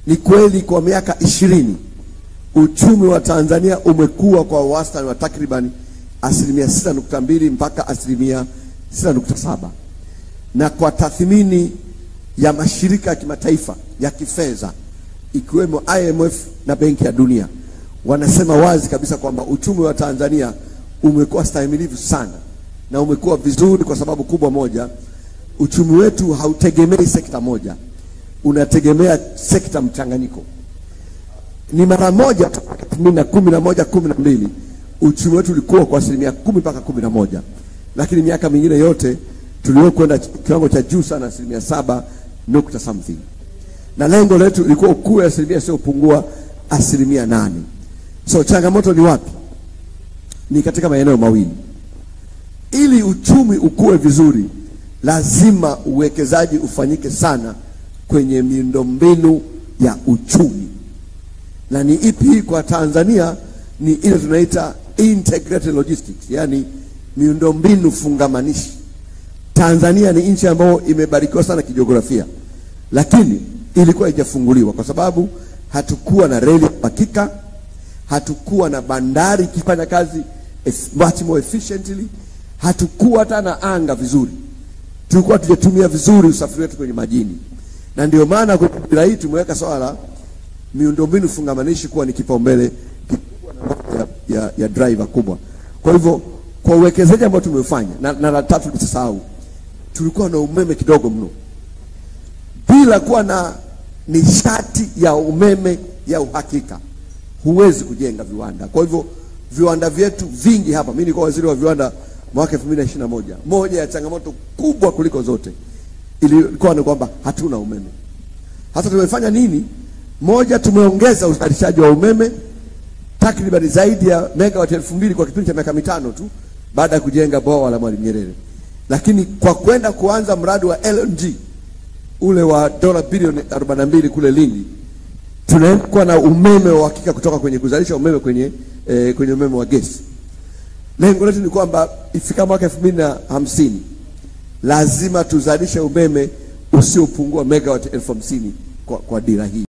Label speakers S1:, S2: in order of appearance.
S1: Ni kweli kwa miaka 20 uchumi wa Tanzania umekuwa kwa wastani wa takriban 6.2 mpaka 6.7, na kwa tathmini ya mashirika ya kimataifa ya kifedha ikiwemo IMF na Benki ya Dunia wanasema wazi kabisa kwamba uchumi wa Tanzania umekuwa stahimilivu sana na umekuwa vizuri kwa sababu kubwa moja. Uchumi wetu hautegemei sekta moja, unategemea sekta mchanganyiko. Ni mara moja 2011-12 uchumi wetu ulikuwa kwa 10 mpaka 11, lakini miaka mingine yote tuliokwenda kiwango cha juu sana 7 nukta something, na lengo letu lilikuwa ukue asilimia sio pungua 8%. So changamoto ni wapi? Ni katika maeneo mawili. Ili uchumi ukue vizuri, lazima uwekezaji ufanyike sana kwenye miundombinu ya uchumi. Na ni ipi kwa Tanzania? Ni ile tunaita integrated logistics, yani miundombinu fungamanishi. Tanzania ni nchi ambayo imebarikiwa sana kijiografia, lakini ilikuwa haijafunguliwa kwa sababu hatukuwa na reli hakika, hatukuwa na bandari ikifanya kazi much more efficiently, hatukuwa hata na anga vizuri. Tulikuwa tujatumia vizuri usafiri wetu kwenye majini. Na ndio maana kwa dira hii tumeweka swala la miundombinu fungamanishi kuwa ni kipaumbele ya driver kubwa. Kwa hivyo kwa uwekezaji ambao tumefanya, na la tatu nisisahau, tulikuwa na umeme kidogo mno. Bila kuwa na nishati ya umeme ya uhakika huwezi kujenga viwanda. Kwa hivyo viwanda vyetu vingi hapa, mimi nilikuwa waziri wa viwanda mwaka 2021, moja ya changamoto kubwa kuliko zote ilikuwa ni kwamba hatuna umeme. Hata tumefanya nini? Moja, tumeongeza uzalishaji wa umeme takriban zaidi ya megawati 2000 kwa kipindi cha miaka 5 tu baada ya kujenga bwawa la Mwalimu Nyerere. Lakini kwa kwenda kuanza mradi wa LNG ule wa dola bilioni 42 kule Lindi, tunakuwa na umeme wa hakika kutoka kwenye kuzalisha umeme kwenye umeme wa gesi. Lengo letu ni kwamba ifika mwaka 2050 lazima tuzalishe umeme usiopungua megawati 50,000 kwa dira hii.